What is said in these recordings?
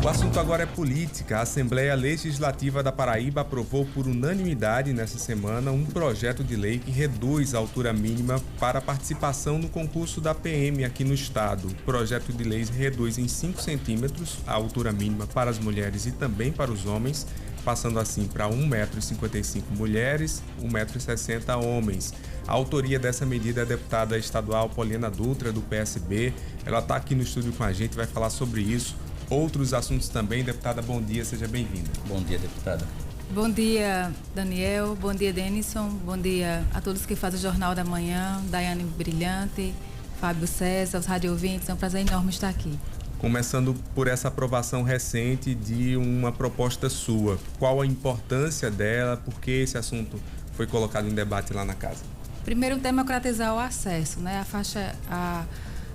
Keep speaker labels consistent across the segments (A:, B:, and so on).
A: O assunto agora é política. A Assembleia Legislativa da Paraíba aprovou por unanimidade nesta semana um projeto de lei que reduz a altura mínima para a participação no concurso da PM aqui no estado. O projeto de lei reduz em 5 centímetros a altura mínima para as mulheres e também para os homens, passando assim para 1,55 m mulheres, 1,60 m homens. A autoria dessa medida é a deputada estadual Poliana Dutra, do PSB. Ela está aqui no estúdio com a gente, vai falar sobre isso. Outros assuntos também. Deputada, bom dia, seja bem-vinda.
B: Bom dia, deputada.
C: Bom dia, Daniel. Bom dia, Denison. Bom dia a todos que fazem o Jornal da Manhã, Daiane Brilhante, Fábio César, os radiovintes. É um prazer enorme estar aqui.
A: Começando por essa aprovação recente de uma proposta sua. Qual a importância dela? Por que esse assunto foi colocado em debate lá na casa?
C: Primeiro, democratizar o acesso, né?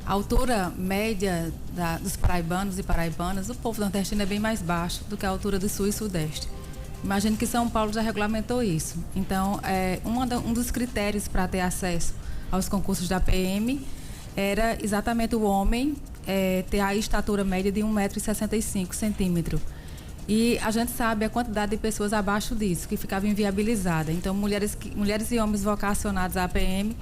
C: A altura média dos paraibanos e paraibanas, do povo nordestino é bem mais baixa do que a altura do sul e sudeste. Imagino que São Paulo já regulamentou isso. Então, um dos critérios para ter acesso aos concursos da PM era exatamente o homem ter a estatura média de 1,65 m. E a gente sabe a quantidade de pessoas abaixo disso, que ficava inviabilizada. Então, mulheres e homens vocacionados à PM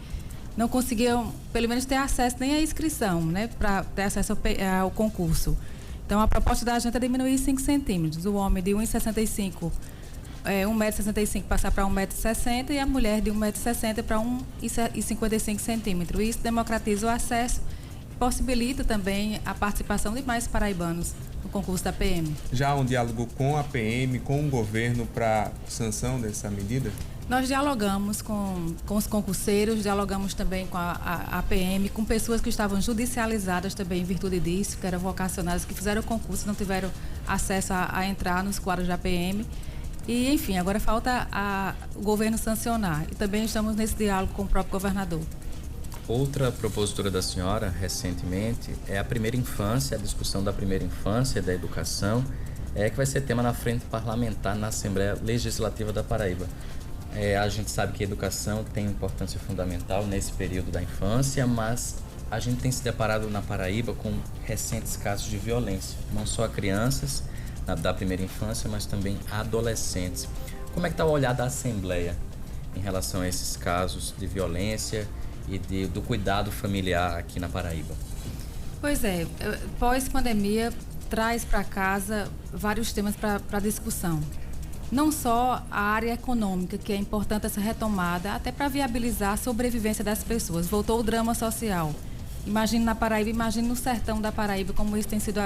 C: não conseguiam, pelo menos, ter acesso nem à inscrição, né, para ter acesso ao concurso. Então, a proposta da gente é diminuir 5 centímetros. O homem de 1,65 m passar para 1,60 m e a mulher de 1,60 m para 1,55 m. Isso democratiza o acesso e possibilita também a participação de mais paraibanos no concurso da PM.
A: Já há um diálogo com a PM, com o governo para sanção dessa medida?
C: Nós dialogamos com os concurseiros, dialogamos também com a PM, com pessoas que estavam judicializadas também em virtude disso, que eram vocacionadas, que fizeram o concurso e não tiveram acesso a entrar nos quadros da PM. E, enfim, agora falta o governo sancionar. E também estamos nesse diálogo com o próprio governador.
B: Outra propositura da senhora, recentemente, é a primeira infância, a discussão da primeira infância e da educação, que vai ser tema na frente parlamentar na Assembleia Legislativa da Paraíba. A gente sabe que a educação tem importância fundamental nesse período da infância, mas a gente tem se deparado na Paraíba com recentes casos de violência, não só a crianças da primeira infância, mas também a adolescentes. Como é que está o olhar da Assembleia em relação a esses casos de violência e do cuidado familiar aqui na Paraíba?
C: Pois é, pós-pandemia traz para casa vários temas para discussão. Não só a área econômica, que é importante essa retomada, até para viabilizar a sobrevivência das pessoas. Voltou o drama social. Imagine na Paraíba, imagine no sertão da Paraíba, como isso tem sido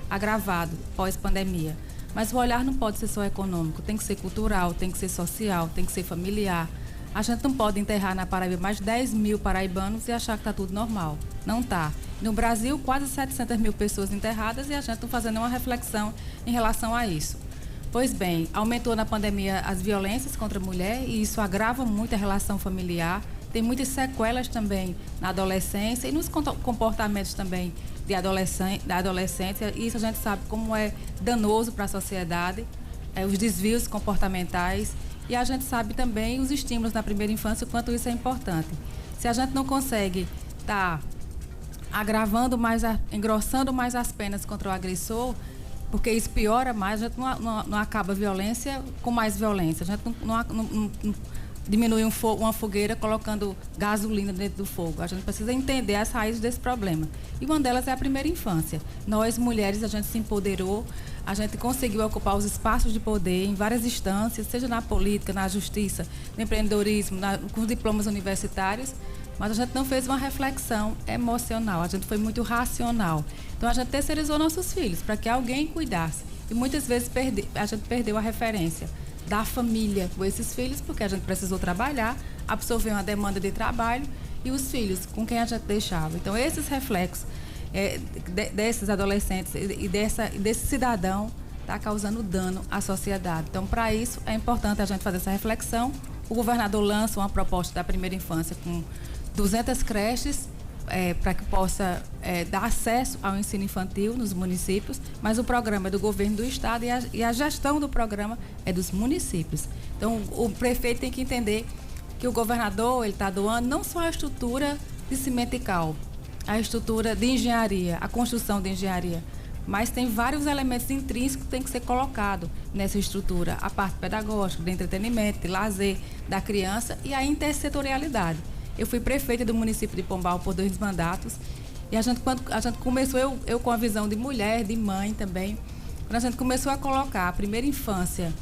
C: agravado pós-pandemia. Mas o olhar não pode ser só econômico, tem que ser cultural, tem que ser social, tem que ser familiar. A gente não pode enterrar na Paraíba mais de 10 mil paraibanos e achar que está tudo normal. Não está. No Brasil, quase 700 mil pessoas enterradas e a gente não fazendo nenhuma reflexão em relação a isso. Pois bem, aumentou na pandemia as violências contra a mulher e isso agrava muito a relação familiar. Tem muitas sequelas também na adolescência e nos comportamentos também da adolescência. E isso a gente sabe como é danoso para a sociedade, os desvios comportamentais. E a gente sabe também os estímulos na primeira infância, o quanto isso é importante. Se a gente não consegue estar agravando mais, engrossando mais as penas contra o agressor, porque isso piora mais, a gente não acaba a violência com mais violência. A gente não diminui uma fogueira colocando gasolina dentro do fogo. A gente precisa entender as raízes desse problema. E uma delas é a primeira infância. Nós, mulheres, a gente se empoderou, a gente conseguiu ocupar os espaços de poder em várias instâncias, seja na política, na justiça, no empreendedorismo, com os diplomas universitários, mas a gente não fez uma reflexão emocional, a gente foi muito racional. Então a gente terceirizou nossos filhos para que alguém cuidasse. E muitas vezes a gente perdeu a referência da família com esses filhos, porque a gente precisou trabalhar, absorver uma demanda de trabalho e os filhos com quem a gente deixava. Então esses reflexos desses adolescentes e desse cidadão está causando dano à sociedade. Então, para isso, é importante a gente fazer essa reflexão. O governador lança uma proposta da primeira infância com 200 creches para que possa dar acesso ao ensino infantil nos municípios, mas o programa é do governo do estado e a gestão do programa é dos municípios. Então, o prefeito tem que entender que o governador está doando não só a estrutura de cimento e cal, a estrutura de engenharia, a construção de engenharia. Mas tem vários elementos intrínsecos que tem que ser colocado nessa estrutura. A parte pedagógica, de entretenimento, de lazer da criança e a intersetorialidade. Eu fui prefeita do município de Pombal por 2 mandatos. E quando a gente começou, eu com a visão de mulher, de mãe também, quando a gente começou a colocar a primeira infância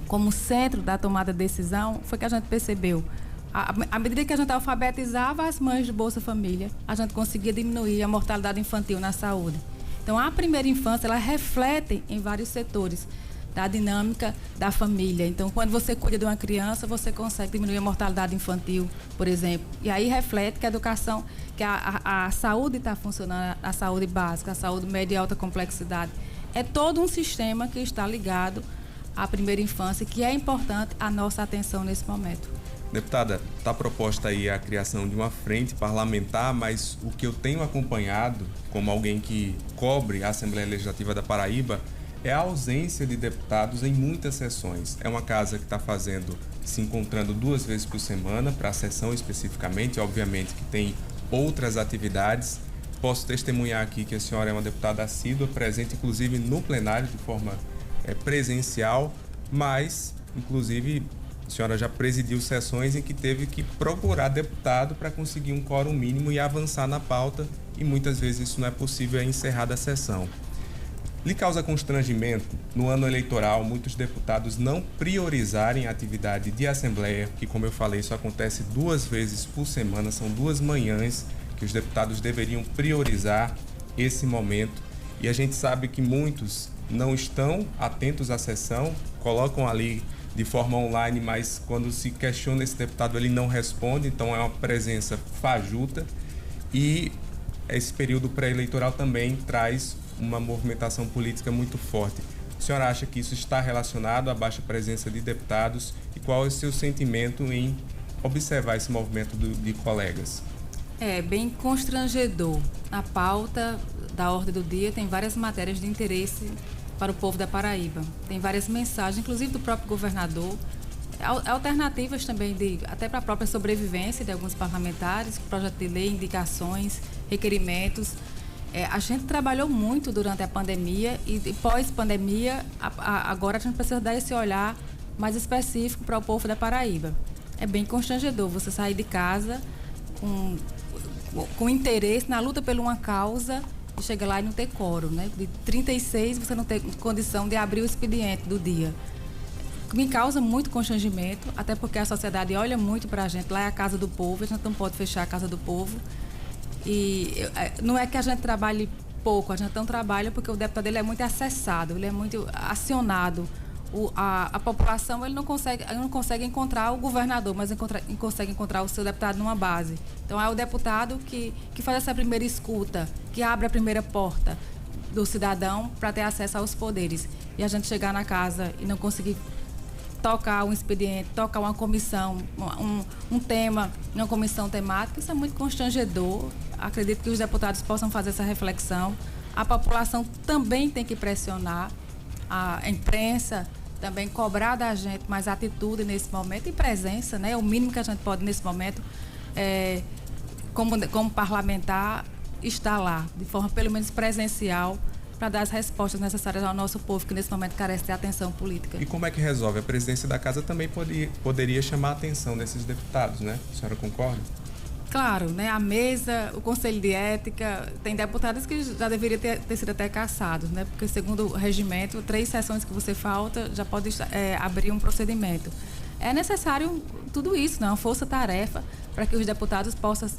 C: como centro da tomada de decisão, foi que a gente percebeu. À medida que a gente alfabetizava as mães de Bolsa Família, a gente conseguia diminuir a mortalidade infantil na saúde. Então, a primeira infância, ela reflete em vários setores da dinâmica da família. Então, quando você cuida de uma criança, você consegue diminuir a mortalidade infantil, por exemplo. E aí reflete que a educação, que a saúde está funcionando, a saúde básica, a saúde média e alta complexidade. É todo um sistema que está ligado à primeira infância, que é importante a nossa atenção nesse momento.
A: Deputada, está proposta aí a criação de uma frente parlamentar, mas o que eu tenho acompanhado, como alguém que cobre a Assembleia Legislativa da Paraíba, é a ausência de deputados em muitas sessões. É uma casa que está se encontrando 2 vezes por semana, para a sessão especificamente, obviamente que tem outras atividades. Posso testemunhar aqui que a senhora é uma deputada assídua, presente inclusive no plenário de forma presencial, mas inclusive a senhora já presidiu sessões em que teve que procurar deputado para conseguir um quórum mínimo e avançar na pauta, e muitas vezes isso não é possível, é encerrada a sessão. Lhe causa constrangimento, no ano eleitoral, muitos deputados não priorizarem a atividade de assembleia, que, como eu falei, isso acontece 2 vezes por semana, são 2 manhãs que os deputados deveriam priorizar esse momento, e a gente sabe que muitos não estão atentos à sessão, colocam ali de forma online, mas quando se questiona esse deputado, ele não responde, então é uma presença fajuta, e esse período pré-eleitoral também traz uma movimentação política muito forte. A senhora acha que isso está relacionado à baixa presença de deputados, e qual é o seu sentimento em observar esse movimento de colegas?
C: É bem constrangedor. A pauta da ordem do dia tem várias matérias de interesse para o povo da Paraíba. Tem várias mensagens, inclusive do próprio governador, alternativas também até para a própria sobrevivência de alguns parlamentares, projeto de lei, indicações, requerimentos. A gente trabalhou muito durante a pandemia e pós-pandemia, agora a gente precisa dar esse olhar mais específico para o povo da Paraíba. É bem constrangedor você sair de casa com interesse na luta por uma causa e chegar lá e não ter quórum, né? De 36 você não tem condição de abrir o expediente do dia. Me causa muito constrangimento, até porque a sociedade olha muito para a gente. Lá é a casa do povo, a gente não pode fechar a casa do povo. E não é que a gente trabalhe pouco, a gente não trabalha porque o deputado ele é muito acessado, ele é muito acionado. A população ele não consegue encontrar o governador, mas consegue encontrar o seu deputado numa base. Então é o deputado que faz essa primeira escuta, que abre a primeira porta do cidadão para ter acesso aos poderes. E a gente chegar na casa e não conseguir tocar um expediente, tocar uma comissão, um tema, uma comissão temática, isso é muito constrangedor. Acredito que os deputados possam fazer essa reflexão. A população também tem que pressionar, a imprensa também cobrar da gente mais atitude nesse momento e presença, né? O mínimo que a gente pode nesse momento, como parlamentar, estar lá, de forma pelo menos presencial, para dar as respostas necessárias ao nosso povo, que nesse momento carece de atenção política.
A: E como é que resolve? A presidência da casa também poderia chamar a atenção desses deputados, né? A senhora concorda?
C: Claro, né? A mesa, o Conselho de Ética, tem deputados que já deveriam ter sido até cassados, né? Porque segundo o regimento, 3 sessões que você falta já pode abrir um procedimento. É necessário tudo isso, né? Uma força-tarefa para que os deputados possam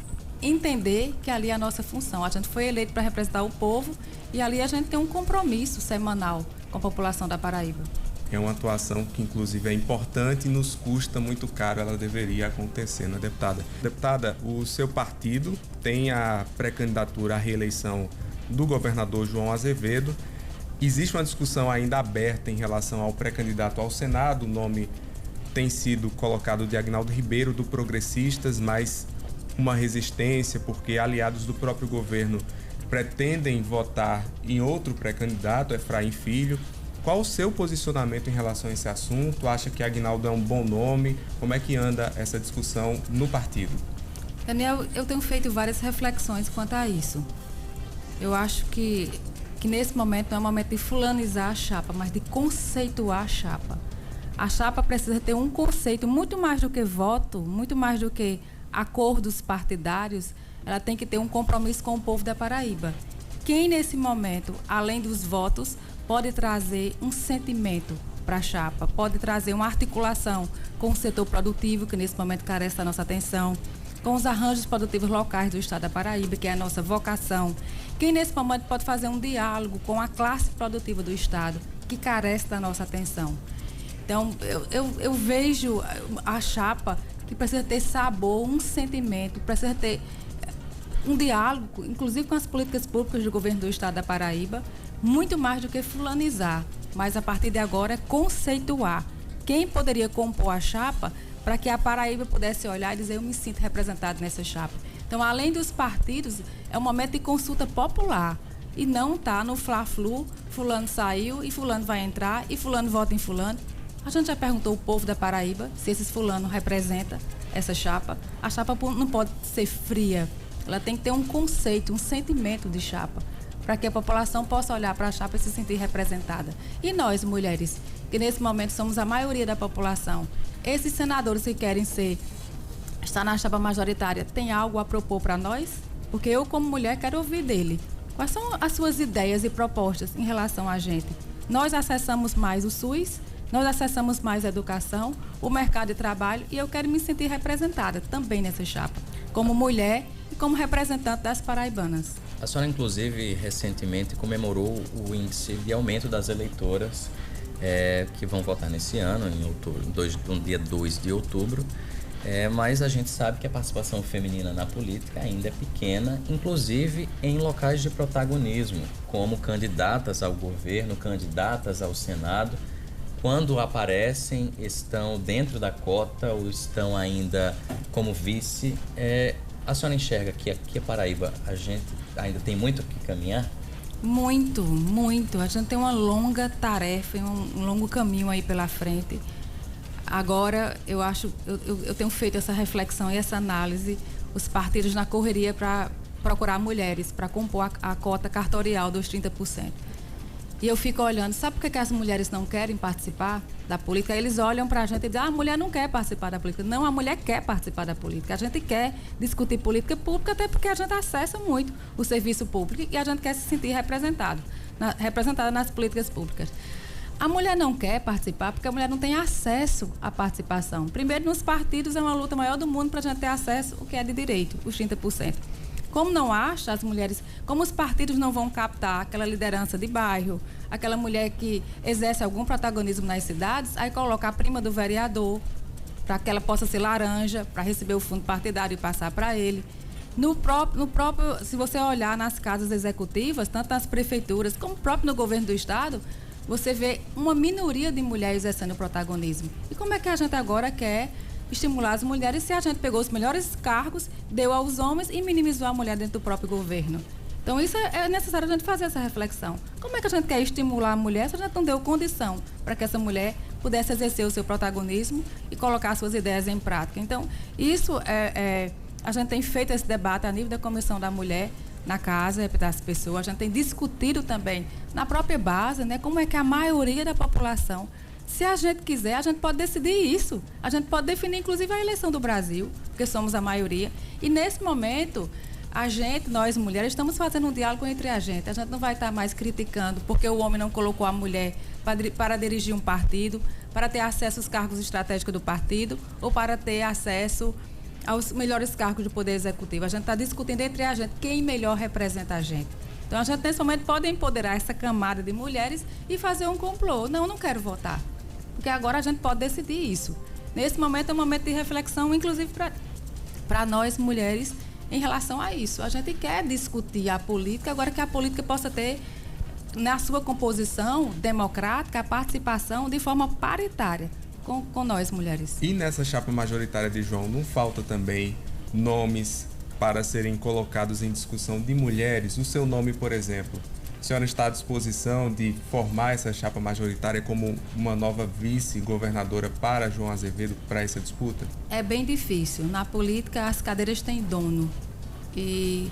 C: entender que ali é a nossa função. A gente foi eleito para representar o povo e ali a gente tem um compromisso semanal com a população da Paraíba.
A: É uma atuação que, inclusive, é importante e nos custa muito caro. Ela deveria acontecer, né, deputada? Deputada, o seu partido tem a pré-candidatura à reeleição do governador João Azevedo. Existe uma discussão ainda aberta em relação ao pré-candidato ao Senado. O nome tem sido colocado de Agnaldo Ribeiro, do Progressistas, mas uma resistência, porque aliados do próprio governo pretendem votar em outro pré-candidato, Efraim Filho. Qual o seu posicionamento em relação a esse assunto? Acha que Agnaldo é um bom nome? Como é que anda essa discussão no partido?
C: Daniel, eu tenho feito várias reflexões quanto a isso. Eu acho que nesse momento não é o momento de fulanizar a chapa, mas de conceituar a chapa. A chapa precisa ter um conceito muito mais do que voto, muito mais do que acordos partidários. Ela tem que ter um compromisso com o povo da Paraíba. Quem nesse momento, além dos votos, pode trazer um sentimento para a chapa, pode trazer uma articulação com o setor produtivo, que nesse momento carece da nossa atenção, com os arranjos produtivos locais do estado da Paraíba, que é a nossa vocação. Quem nesse momento pode fazer um diálogo com a classe produtiva do estado, que carece da nossa atenção. Então, eu vejo a chapa que precisa ter sabor, um sentimento, precisa ter um diálogo, inclusive com as políticas públicas do governo do estado da Paraíba, muito mais do que fulanizar, mas a partir de agora conceituar quem poderia compor a chapa para que a Paraíba pudesse olhar e dizer: eu me sinto representado nessa chapa. Então, além dos partidos, é um momento de consulta popular e não está no fla-flu, fulano saiu e fulano vai entrar e fulano vota em fulano. A gente já perguntou ao povo da Paraíba se esses fulano representa essa chapa. A chapa não pode ser fria, ela tem que ter um conceito, um sentimento de chapa, para que a população possa olhar para a chapa e se sentir representada. E nós, mulheres, que nesse momento somos a maioria da população, esses senadores que querem estar na chapa majoritária, tem algo a propor para nós? Porque eu, como mulher, quero ouvir dele. Quais são as suas ideias e propostas em relação a gente? Nós acessamos mais o SUS, nós acessamos mais a educação, o mercado de trabalho, e eu quero me sentir representada também nessa chapa, como mulher e como representante das paraibanas.
B: A senhora, inclusive, recentemente comemorou o índice de aumento das eleitoras que vão votar nesse ano, em outubro, no dia 2 de outubro. Mas a gente sabe que a participação feminina na política ainda é pequena, inclusive em locais de protagonismo, como candidatas ao governo, candidatas ao Senado. Quando aparecem, estão dentro da cota ou estão ainda como vice. A senhora enxerga que aqui a Paraíba a gente ainda tem muito que caminhar?
C: Muito, muito. A gente tem uma longa tarefa, um longo caminho aí pela frente. Agora, eu tenho feito essa reflexão e essa análise, os partidos na correria para procurar mulheres, para compor a cota cartorial dos 30%. E eu fico olhando, sabe por que as mulheres não querem participar da política? Eles olham para a gente e dizem: a mulher não quer participar da política. Não, a mulher quer participar da política. A gente quer discutir política pública, até porque a gente acessa muito o serviço público e a gente quer se sentir representada nas políticas públicas. A mulher não quer participar porque a mulher não tem acesso à participação. Primeiro, nos partidos é uma luta maior do mundo para a gente ter acesso ao que é de direito, os 30%. Como não acha, as mulheres, como os partidos não vão captar aquela liderança de bairro, aquela mulher que exerce algum protagonismo nas cidades, aí coloca a prima do vereador, para que ela possa ser laranja, para receber o fundo partidário e passar para ele. No próprio, se você olhar nas casas executivas, tanto nas prefeituras como próprio no governo do estado, você vê uma minoria de mulheres exercendo protagonismo. E como é que a gente agora quer estimular as mulheres se a gente pegou os melhores cargos, deu aos homens e minimizou a mulher dentro do próprio governo? Então, isso é necessário a gente fazer essa reflexão. Como é que a gente quer estimular a mulher se a gente não deu condição para que essa mulher pudesse exercer o seu protagonismo e colocar suas ideias em prática? Então, isso a gente tem feito esse debate a nível da Comissão da Mulher na casa das pessoas, a gente tem discutido também na própria base, né, como é que a maioria da população, se a gente quiser, a gente pode decidir isso. A gente pode definir, inclusive, a eleição do Brasil, porque somos a maioria. E, nesse momento, nós mulheres, estamos fazendo um diálogo entre a gente. A gente não vai estar mais criticando porque o homem não colocou a mulher para dirigir um partido, para ter acesso aos cargos estratégicos do partido ou para ter acesso aos melhores cargos do Poder Executivo. A gente está discutindo entre a gente quem melhor representa a gente. Então, a gente, nesse momento, pode empoderar essa camada de mulheres e fazer um complô. Não quero votar. Porque agora a gente pode decidir isso. Nesse momento é um momento de reflexão, inclusive para nós mulheres, em relação a isso. A gente quer discutir a política, agora que a política possa ter, na sua composição democrática, a participação de forma paritária com nós mulheres.
A: E nessa chapa majoritária de João, não falta também nomes para serem colocados em discussão de mulheres? O seu nome, por exemplo, A senhora está à disposição de formar essa chapa majoritária como uma nova vice-governadora para João Azevedo para essa disputa?
C: É bem difícil. Na política, as cadeiras têm dono. E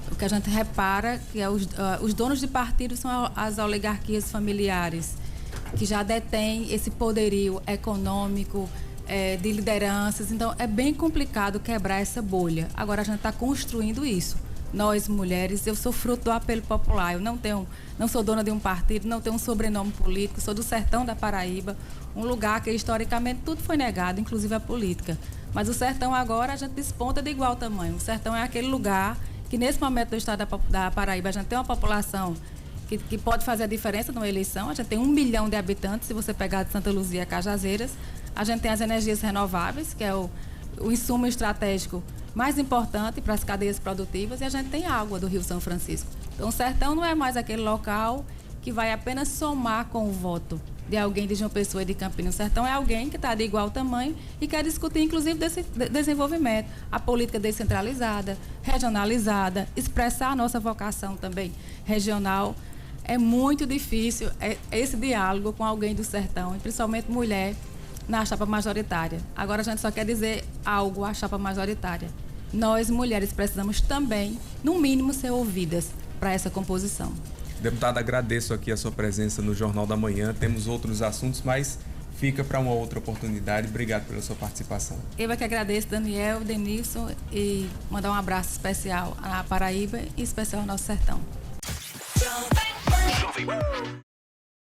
C: o que a gente repara que os donos de partidos são as oligarquias familiares, que já detêm esse poderio econômico, de lideranças. Então, é bem complicado quebrar essa bolha. Agora, a gente está construindo isso. Nós, mulheres, eu sou fruto do apelo popular. Eu não sou dona de um partido, não tenho um sobrenome político, sou do sertão da Paraíba, um lugar que, historicamente, tudo foi negado, inclusive a política. Mas o sertão agora, a gente desponta de igual tamanho. O sertão é aquele lugar que, nesse momento do estado da Paraíba, a gente tem uma população que pode fazer a diferença numa eleição. A gente tem 1 milhão de habitantes, se você pegar de Santa Luzia a Cajazeiras. A gente tem as energias renováveis, que é o insumo estratégico mais importante para as cadeias produtivas, e a gente tem água do Rio São Francisco. Então, o sertão não é mais aquele local que vai apenas somar com o voto de alguém de João Pessoa e de Campinas. O sertão é alguém que está de igual tamanho e quer discutir, inclusive, desse desenvolvimento, a política descentralizada, regionalizada, expressar a nossa vocação também regional. É muito difícil esse diálogo com alguém do sertão, e principalmente mulher, na chapa majoritária. Agora, a gente só quer dizer algo à chapa majoritária. Nós, mulheres, precisamos também, no mínimo, ser ouvidas para essa composição.
A: Deputada, agradeço aqui a sua presença no Jornal da Manhã. Temos outros assuntos, mas fica para uma outra oportunidade. Obrigado pela sua participação.
C: Eu é que agradeço, Daniel, Denilson, e mandar um abraço especial à Paraíba e especial ao nosso sertão.